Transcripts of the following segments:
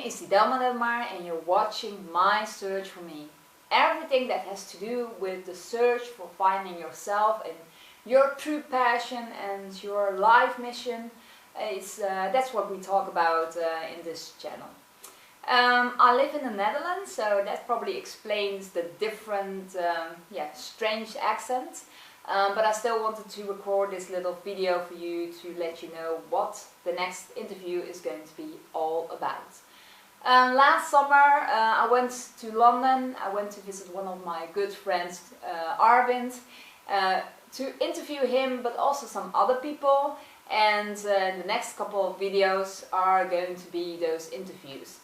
is Delma and you're watching My Search for Me. Everything that has to do with the search for finding yourself and your true passion and your life mission is that's what we talk about in this channel. I live in the Netherlands, so that probably explains the different, strange accents. But I still wanted to record this little video for you to let you know what the next interview is going to be all about. Last summer I went to London. I went to visit one of my good friends, Arvind, to interview him, but also some other people. And the next couple of videos are going to be those interviews.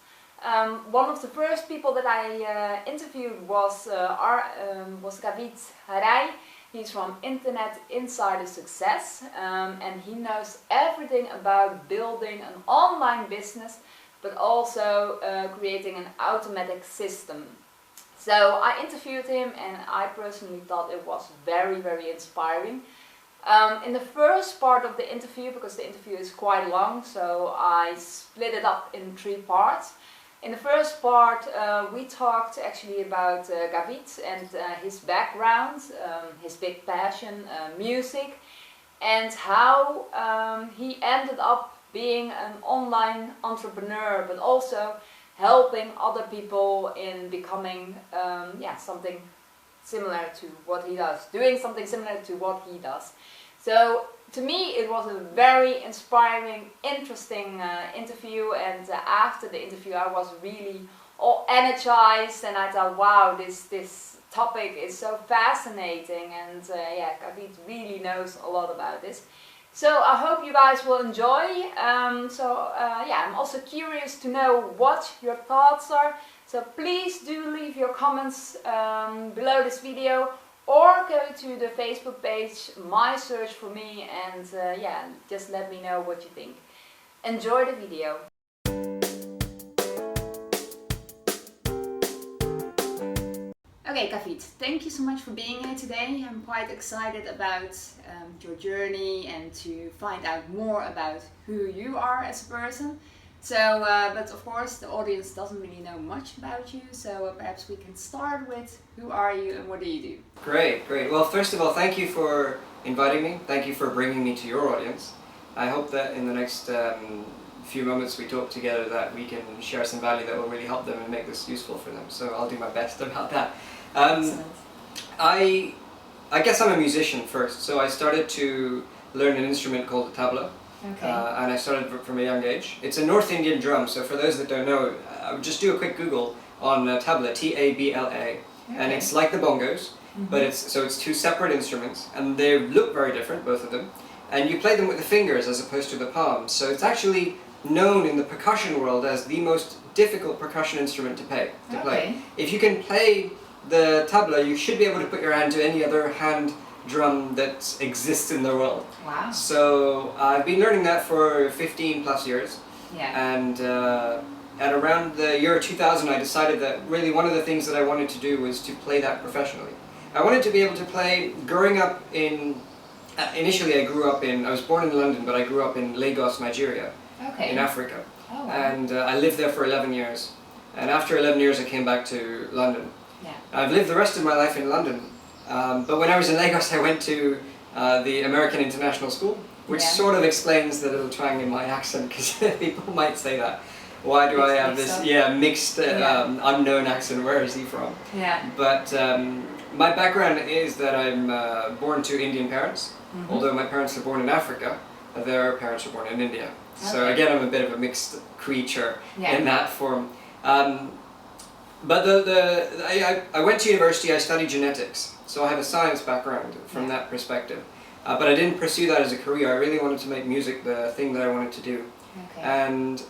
One of the first people that I interviewed was Kavit Haria. He's from Internet Insider Success, and he knows everything about building an online business, but also creating an automatic system. So I interviewed him and I personally thought it was very, very inspiring. In the first part of the interview, because the interview is quite long, so I split it up in 3 parts. In the first part we talked actually about Kavit and his background, his big passion, music, and how he ended up being an online entrepreneur, but also helping other people in becoming something similar to what he does, doing something similar to what he does. So to me it was a very inspiring, interesting interview, and after the interview I was really all energized and I thought, wow, this topic is so fascinating, and Kavit really knows a lot about this. So I hope you guys will enjoy. I'm also curious to know what your thoughts are. So please do leave your comments below this video, or go to the Facebook page My Search for Me and just let me know what you think. Enjoy the video. Okay, Kavit, thank you so much for being here today. I'm quite excited about your journey and to find out more about who you are as a person. So, but of course the audience doesn't really know much about you, so perhaps we can start with who are you and what do you do? Great. Well, first of all, thank you for inviting me. Thank you for bringing me to your audience. I hope that in the next few moments we talk together that we can share some value that will really help them and make this useful for them. So I'll do my best about that. I guess I'm a musician first, so I started to learn an instrument called the tabla. Okay. And I started from a young age. It's a North Indian drum, so for those that don't know, just do a quick Google on tabla, T-A-B-L-A, okay. And it's like the bongos, but it's 2 separate instruments, and they look very different, both of them, and you play them with the fingers as opposed to the palms, so it's actually known in the percussion world as the most difficult percussion instrument to play. Okay. If you can play the tabla, you should be able to put your hand to any other hand drum that exists in the world. Wow. So I've been learning that for 15 plus years. Yeah. And at around the year 2000 I decided that really one of the things that I wanted to do was to play that professionally. I wanted to be able to play, growing up in, initially I was born in London, but I grew up in Lagos, Nigeria, okay. in Africa. Oh, wow. And I lived there for 11 years. And after 11 years I came back to London. Yeah. I've lived the rest of my life in London. But when I was in Lagos, I went to the American International School, which sort of explains the little twang in my accent, because people might say that. Why do I have this mixed unknown accent? Where is he from? Yeah. But my background is that I'm born to Indian parents. Although my parents are born in Africa, their parents were born in India. Okay. So again, I'm a bit of a mixed creature in that form. But I went to university, I studied genetics, so I have a science background from that perspective. But I didn't pursue that as a career. I really wanted to make music the thing that I wanted to do. Okay. And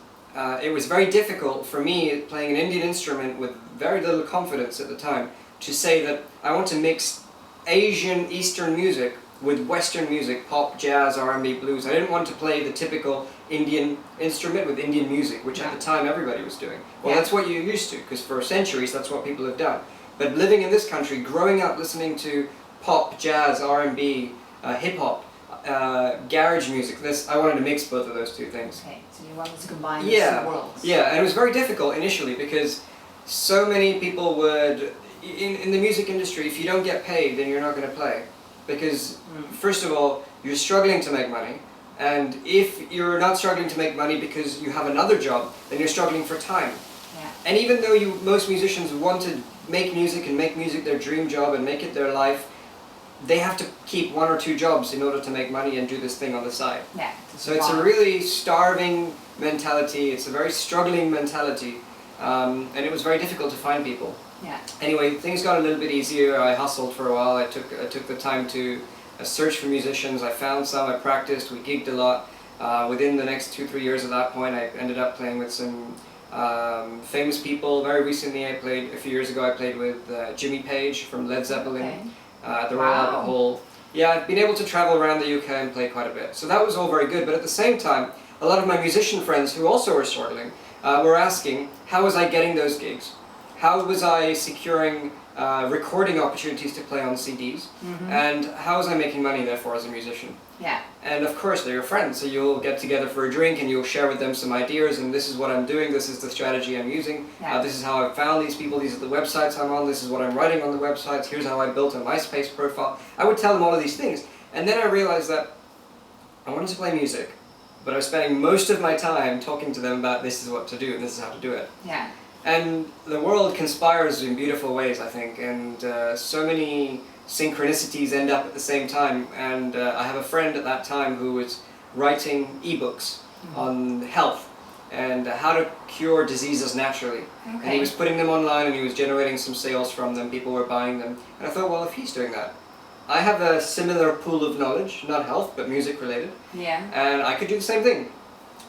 it was very difficult for me, playing an Indian instrument with very little confidence at the time, to say that I want to mix Asian Eastern music with Western music, pop, jazz, R&B, blues. I didn't want to play the typical Indian instrument with Indian music, which at the time everybody was doing. Well, that's what you're used to, because for centuries that's what people have done. But living in this country, growing up listening to pop, jazz, R&B, hip-hop, garage music. I wanted to mix both of those two things. Okay, so you wanted to combine these two worlds. Yeah, and it was very difficult initially because so many people would, in the music industry, if you don't get paid, then you're not going to play. Because, first of all, you're struggling to make money. And if you're not struggling to make money because you have another job, then you're struggling for time. Yeah. And even though most musicians want to make music and make music their dream job and make it their life, they have to keep 1 or 2 jobs in order to make money and do this thing on the side. Yeah, so it's a really starving mentality, it's a very struggling mentality, and it was very difficult to find people. Yeah. Anyway, things got a little bit easier. I hustled for a while. I took the time to search for musicians. I found some, I practiced, we gigged a lot. Within the next 2-3 years at that point, I ended up playing with some famous people. Very recently, a few years ago, I played with Jimmy Page from Led Zeppelin. Okay. At the Royal Albert Hall. Yeah, I've been able to travel around the UK and play quite a bit. So that was all very good, but at the same time, a lot of my musician friends who also were struggling were asking, how was I getting those gigs? How was I securing recording opportunities to play on CDs? And how was I making money, therefore, as a musician? Yeah. And of course, they're your friends, so you'll get together for a drink and you'll share with them some ideas, and this is what I'm doing, this is the strategy I'm using, this is how I found these people, these are the websites I'm on, this is what I'm writing on the websites, here's how I built a MySpace profile. I would tell them all of these things, and then I realized that I wanted to play music, but I was spending most of my time talking to them about this is what to do and this is how to do it. Yeah. And the world conspires in beautiful ways, I think, and so many synchronicities end up at the same time. And I have a friend at that time who was writing ebooks on health and how to cure diseases naturally. Okay. And he was putting them online and he was generating some sales from them, people were buying them. And I thought, well, if he's doing that, I have a similar pool of knowledge, not health, but music related. Yeah. And I could do the same thing.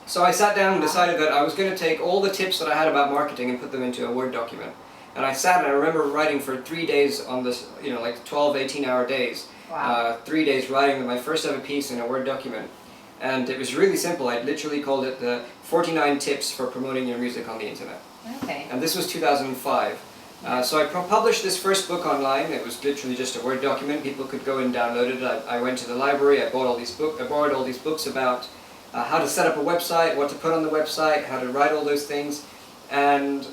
So I sat down and decided that I was going to take all the tips that I had about marketing and put them into a Word document. And I sat and I remember writing for 3 days on this, like 12, 18-hour days. Wow. 3 days writing my first ever piece in a Word document. And it was really simple. I literally called it the 49 tips for promoting your music on the internet. Okay. And this was 2005. So I published this first book online. It was literally just a Word document. People could go and download it. I went to the library. I borrowed all these books about how to set up a website, what to put on the website, how to write all those things, and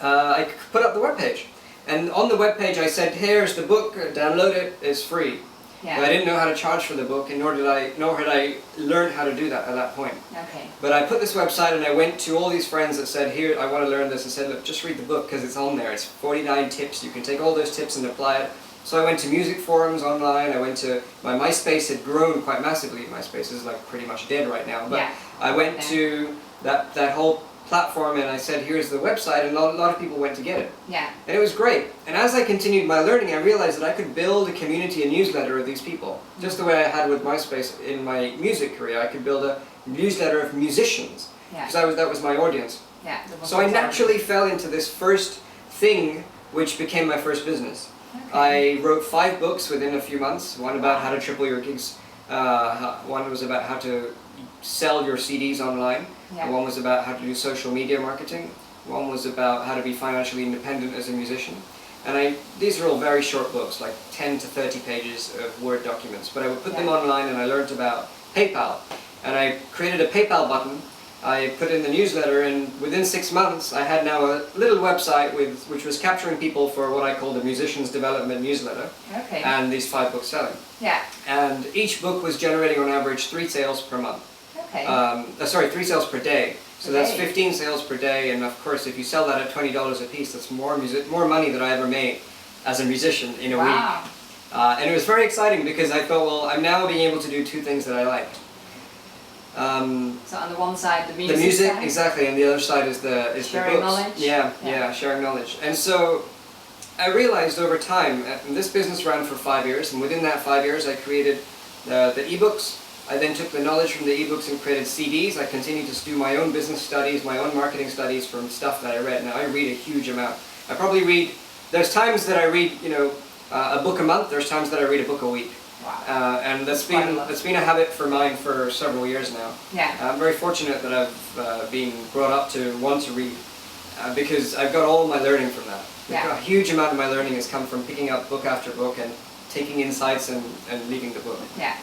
I put up the webpage. And on the webpage I said, here's the book, download it, it's free. Yeah. But I didn't know how to charge for the book, and nor had I learned how to do that at that point. Okay. But I put this website and I went to all these friends that said, here, I want to learn this, and said, look, just read the book because it's on there. It's 49 tips. You can take all those tips and apply it. So I went to music forums online, my MySpace had grown quite massively. MySpace is like pretty much dead right now, but yeah. I went to that whole platform and I said, here's the website, and a lot of people went to get it. Yeah. And it was great. And as I continued my learning, I realized that I could build a community, a newsletter of these people. Just the way I had with MySpace in my music career, I could build a newsletter of musicians, because that was my audience. Yeah. So I naturally fell into this first thing, which became my first business. Okay. I wrote 5 books within a few months. One about how to triple your gigs. One was about how to sell your CDs online. Yeah. One was about how to do social media marketing. One was about how to be financially independent as a musician. And these are all very short books, like 10 to 30 pages of Word documents. But I would put them online, and I learned about PayPal. And I created a PayPal button. I put in the newsletter, and within 6 months I had now a little website which was capturing people for what I call the Musicians Development Newsletter. Okay. And these 5 books selling. Yeah. And each book was generating on average 3 sales per month. Okay. 3 sales per day. So that's 15 sales per day, and of course if you sell that at $20 a piece, that's more money than I ever made as a musician in a week. And it was very exciting because I thought, well, I'm now being able to do 2 things that I like. So on the one side, the music. The music, side? Exactly, and the other side is the sharing books. Knowledge. Yeah, sharing knowledge. And so I realized over time, and this business ran for 5 years, and within that 5 years I created the ebooks. I then took the knowledge from the ebooks and created CDs. I continued to do my own business studies, my own marketing studies from stuff that I read. Now I read a huge amount. I probably read, there's times that I read, a book a month, there's times that I read a book a week. Wow. And that's been a habit for mine for several years now. Yeah. I'm very fortunate that I've been brought up to want to read because I've got all my learning from that. Yeah. A huge amount of my learning has come from picking up book after book and taking insights and leaving the book. Yeah.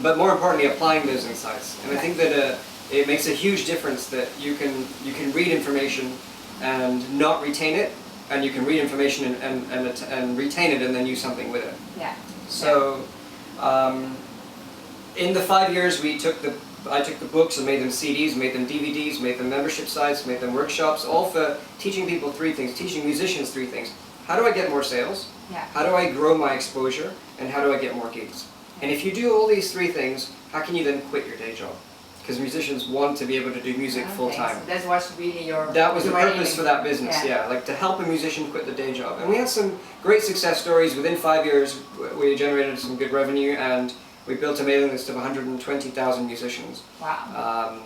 But more importantly, applying those insights. And I think that it makes a huge difference that you can read information and not retain it, and you can read information and retain it and then use something with it. Yeah. So, in the 5 years I took the books and made them CDs, made them DVDs, made them membership sites, made them workshops, all for teaching people three things, teaching musicians three things. How do I get more sales? Yeah. How do I grow my exposure? And how do I get more gigs? And if you do all these three things, how can you then quit your day job? Because musicians want to be able to do music full time. So that was really That was the purpose for that business, yeah, like to help a musician quit the day job. And we had some great success stories. Within 5 years, we generated some good revenue, and we built a mailing list of 120,000 musicians. Wow.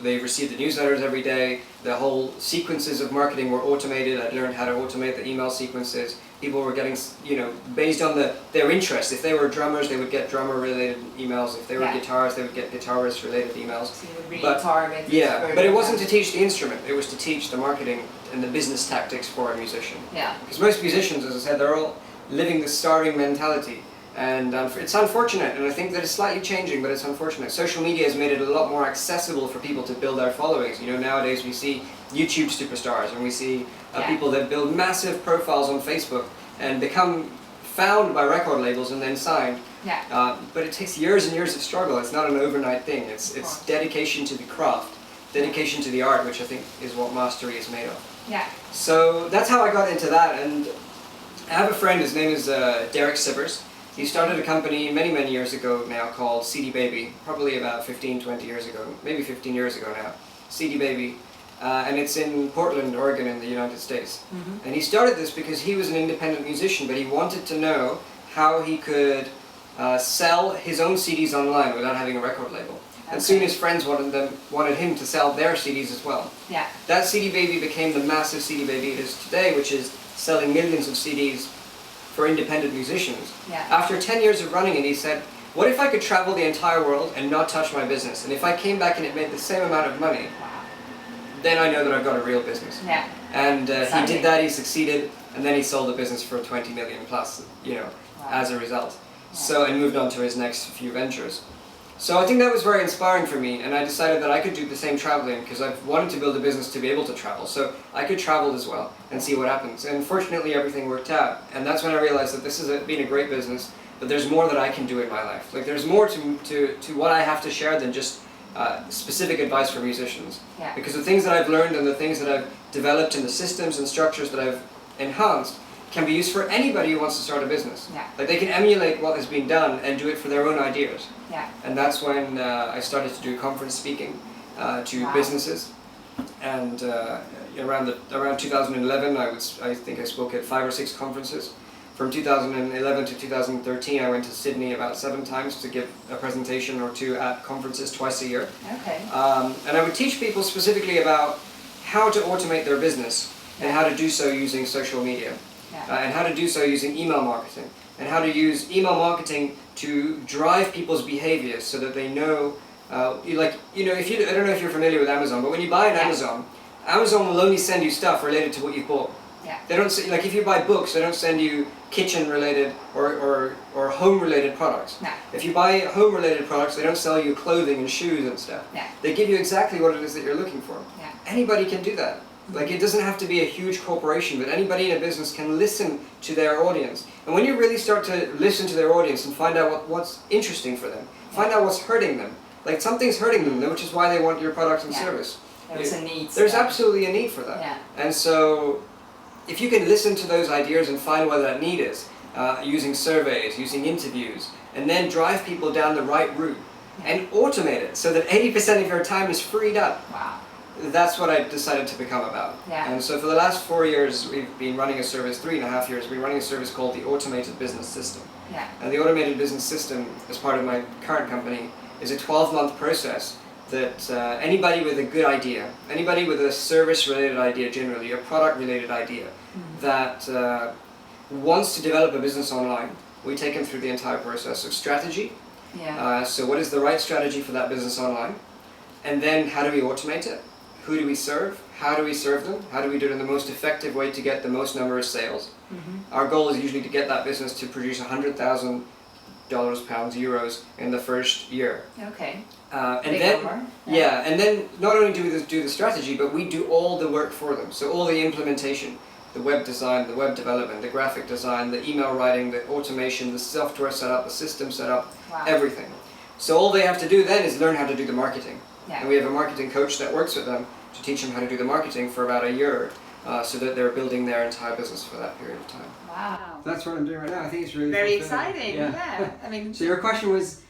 They received the newsletters every day. The whole sequences of marketing were automated. I learned how to automate the email sequences. People were getting, based on their interest. If they were drummers, they would get drummer-related emails. If they were guitarists, they would get guitarist-related emails. So you would really target. Yeah, but it wasn't to teach the instrument. It was to teach the marketing and the business tactics for a musician. Yeah. Because most musicians, as I said, they're all living the starving mentality. And it's unfortunate, and I think that it's slightly changing, but it's unfortunate. Social media has made it a lot more accessible for people to build their followings. Nowadays we see YouTube superstars, and we see people that build massive profiles on Facebook and become found by record labels and then signed. Yeah. But it takes years and years of struggle. It's not an overnight thing. It's dedication to the craft, dedication to the art, which I think is what mastery is made of. Yeah. So that's how I got into that, and I have a friend, his name is Derek Sibbers. He started a company many, many years ago now called CD Baby, probably about 15, 20 years ago, maybe 15 years ago now, CD Baby, and it's in Portland, Oregon in the United States. Mm-hmm. And he started this because he was an independent musician, but he wanted to know how he could sell his own CDs online without having a record label. Okay. And soon his friends wanted him to sell their CDs as well. Yeah. That CD Baby became the massive CD Baby it is today, which is selling millions of CDs for independent musicians. Yeah. After 10 years of running it, he said, what if I could travel the entire world and not touch my business? And if I came back and it made the same amount of money, then I know that I've got a real business. Yeah. And he did that, he succeeded, and then he sold the business for 20 million plus, as a result. Yeah. So, and moved on to his next few ventures. So I think that was very inspiring for me, and I decided that I could do the same traveling because I've wanted to build a business to be able to travel. So I could travel as well and see what happens. And fortunately everything worked out. And that's when I realized that this has been a great business, but there's more that I can do in my life. Like there's more to what I have to share than just specific advice for musicians. Yeah. Because the things that I've learned and the things that I've developed and the systems and structures that I've enhanced can be used for anybody who wants to start a business. Yeah. Like they can emulate what has been done and do it for their own ideas. Yeah. And that's when I started to do conference speaking to businesses. And around 2011, I think I spoke at 5 or 6 conferences. From 2011 to 2013, I went to Sydney about 7 times to give a presentation or 2 at conferences twice a year. Okay. And I would teach people specifically about how to automate their business and how to do so using social media. And how to do so using email marketing, and how to use email marketing to drive people's behaviors so that they know, I don't know if you're familiar with Amazon, but when you buy on Amazon, Amazon will only send you stuff related to what you've bought. Yeah. They don't like if you buy books, they don't send you kitchen related or home related products. No. If you buy home related products, they don't sell you clothing and shoes and stuff. Yeah. They give you exactly what it is that you're looking for. Yeah. Anybody can do that. Like it doesn't have to be a huge corporation, but anybody in a business can listen to their audience. And when you really start to listen to their audience and find out what's interesting for them, find out what's hurting them. Like something's hurting them, which is why they want your product and service. There's a need. There's absolutely a need for that. Yeah. And so if you can listen to those ideas and find what that need is, using surveys, using interviews, and then drive people down the right route and automate it so that 80% of your time is freed up. Wow. That's what I decided to become about. Yeah. And so for the last 4 years, we've been running a service, 3.5 years, we've been running a service called the Automated Business System. Yeah. And the Automated Business System, as part of my current company, is a 12-month process that anybody with a good idea, anybody with a service-related idea generally, a product-related idea, that wants to develop a business online, we take them through the entire process of strategy. Yeah. So what is the right strategy for that business online? And then how do we automate it? who do we serve, how do we serve them, how do we do it in the most effective way to get the most number of sales. Our goal is usually to get that business to produce $100,000, pounds, euros in the first year. Okay. And then, and then not only do we do the strategy, but we do all the work for them. So all the implementation, the web design, the web development, the graphic design, the email writing, the automation, the software setup, the system setup, everything. So all they have to do then is learn how to do the marketing. Yeah. And we have a marketing coach that works with them to teach them how to do the marketing for about a year, so that they're building their entire business for that period of time. Wow. That's what I'm doing right now. I think it's really very fulfilling. exciting. Yeah. I mean. So your question was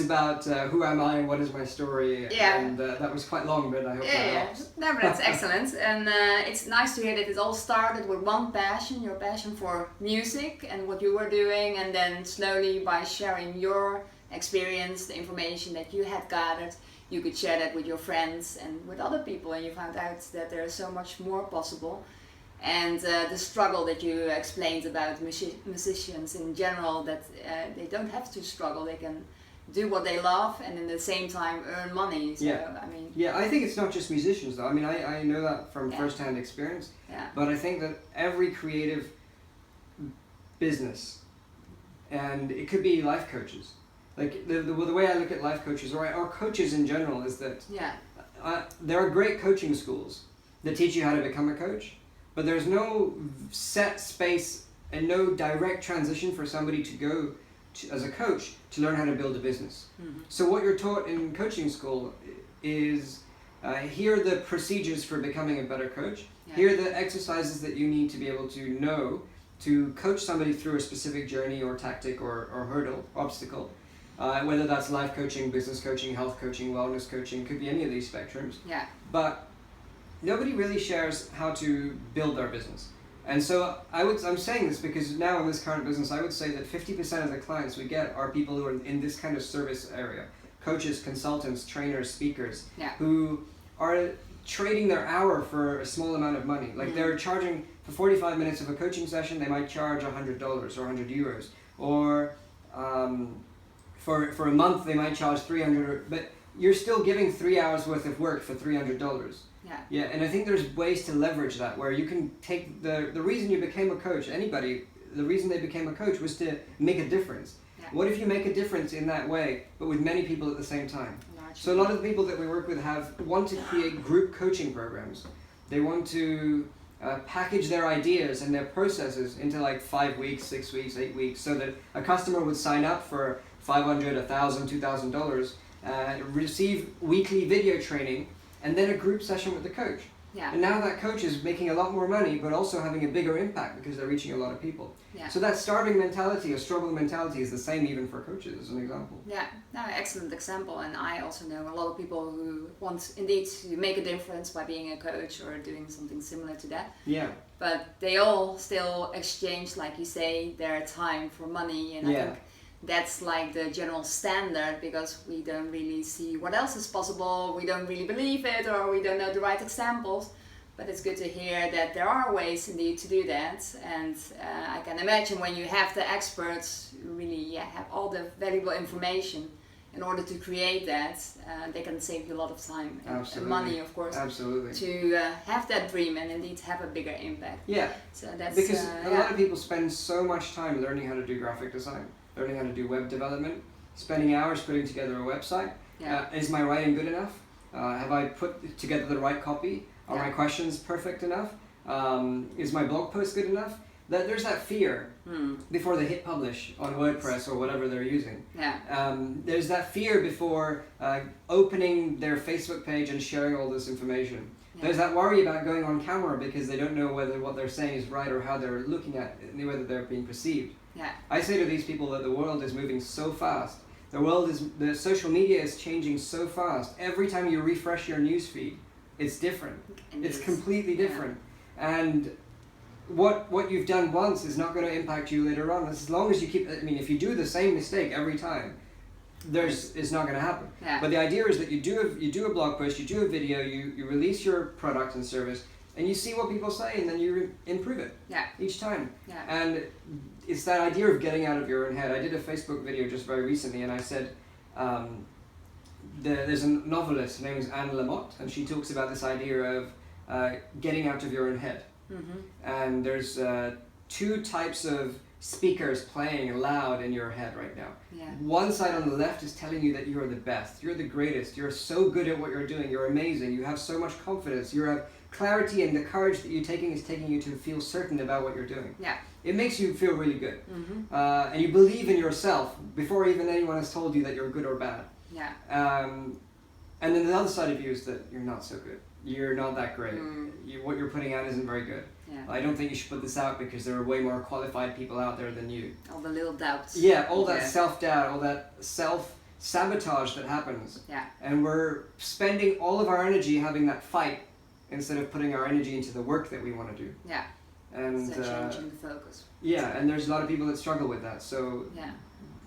about who am I and what is my story, and that was quite long, but I hope that helps. No, but that's excellent, and it's nice to hear that it all started with one passion, your passion for music and what you were doing, and then slowly by sharing your experience, the information that you had gathered, you could share that with your friends and with other people, and you found out that there is so much more possible. And the struggle that you explained about musicians in general, that they don't have to struggle, they can do what they love and in the same time earn money. So, I mean, I think it's not just musicians though. I mean, I know that from first-hand experience, but I think that every creative business, and it could be life coaches, like the way I look at life coaches or coaches in general is that there are great coaching schools that teach you how to become a coach, but there's no set space and no direct transition for somebody to go to, as a coach, to learn how to build a business. So what you're taught in coaching school is here are the procedures for becoming a better coach. Here are the exercises that you need to be able to know to coach somebody through a specific journey or tactic or hurdle, obstacle. Whether that's life coaching, business coaching, health coaching, wellness coaching, could be any of these spectrums. But nobody really shares how to build their business. And so I'm saying this because now in this current business, I would say that 50% of the clients we get are people who are in this kind of service area. Coaches, consultants, trainers, speakers, who are trading their hour for a small amount of money. Like they're charging for 45 minutes of a coaching session, they might charge $100 or 100 euros. Or for a month, they might charge 300, but you're still giving 3 hours worth of work for $300. And I think there's ways to leverage that, where you can take the reason you became a coach, the reason they became a coach was to make a difference. What if you make a difference in that way, but with many people at the same time? So a lot of the people that we work with want to create group coaching programs. They want to package their ideas and their processes into like 5 weeks, 6 weeks, 8 weeks, so that a customer would sign up for $500, $1,000, $2,000, receive weekly video training, and then a group session with the coach. And now that coach is making a lot more money, but also having a bigger impact because they're reaching a lot of people. So that starving mentality or struggle mentality is the same even for coaches, as an example. No, excellent example. And I also know a lot of people who want indeed to make a difference by being a coach or doing something similar to that. But they all still exchange, like you say, their time for money. And I think that's like the general standard, because we don't really see what else is possible, we don't really believe it, or we don't know the right examples. But it's good to hear that there are ways indeed to do that, and I can imagine when you have the experts who really have all the valuable information in order to create that, they can save you a lot of time and money, of course, to have that dream and indeed have a bigger impact. So that's, because a lot of people spend so much time learning how to do graphic design, learning how to do web development, spending hours putting together a website. Is my writing good enough? Have I put together the right copy? Are my questions perfect enough? Is my blog post good enough? There's that fear before they hit publish on WordPress or whatever they're using. There's that fear before opening their Facebook page and sharing all this information. There's that worry about going on camera because they don't know whether what they're saying is right or how they're looking at it, whether they're being perceived. I say to these people that the world is moving so fast. The social media is changing so fast. Every time you refresh your newsfeed, it's different. It's completely different. And what you've done once is not going to impact you later on. As long as you keep, if you do the same mistake every time, it's not going to happen. But the idea is that you do a blog post, you do a video, you release your product and service, and you see what people say, and then you improve it each time. And it's that idea of getting out of your own head. I did a Facebook video just very recently, and I said, there's a novelist, her name is Anne Lamott, and she talks about this idea of getting out of your own head. And there's two types of speakers playing loud in your head right now. One side on the left is telling you that you're the best, you're the greatest, you're so good at what you're doing, you're amazing, you have so much confidence, you have clarity, and the courage that you're taking is taking you to feel certain about what you're doing. It makes you feel really good. And you believe in yourself before even anyone has told you that you're good or bad. And then the other side of you is that you're not so good. You're not that great. What you're putting out isn't very good. I don't think you should put this out because there are way more qualified people out there than you. All the little doubts. All that self-doubt, all that self-sabotage that happens. And we're spending all of our energy having that fight instead of putting our energy into the work that we want to do. And so changing the focus. And there's a lot of people that struggle with that. So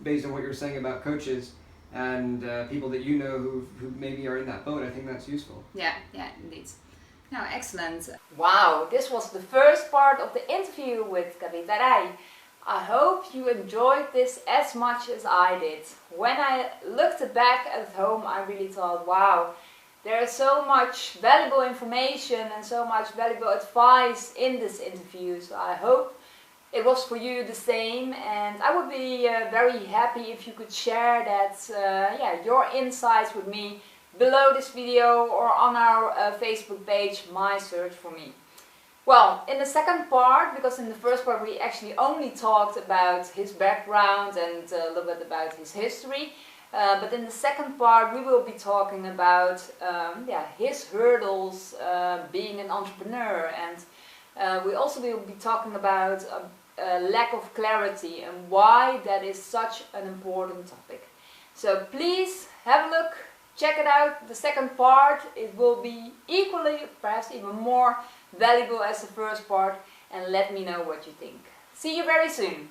based on what you're saying about coaches and people that you know who maybe are in that boat, I think that's useful. Yeah, indeed. No, excellent. Wow, this was the first part of the interview with Kavit Haria. I hope you enjoyed this as much as I did. When I looked back at home, I really thought, wow, there is so much valuable information and so much valuable advice in this interview. So I hope it was for you the same, and I would be very happy if you could share that, your insights with me below this video or on our Facebook page, My Search for Me. Well, in the second part, because in the first part we actually only talked about his background and a little bit about his history, but in the second part we will be talking about his hurdles being an entrepreneur, and we also will be talking about lack of clarity and why that is such an important topic. So please have a look, check it out, the second part. It will be equally, perhaps even more valuable as the first part, and let me know what you think. See you very soon.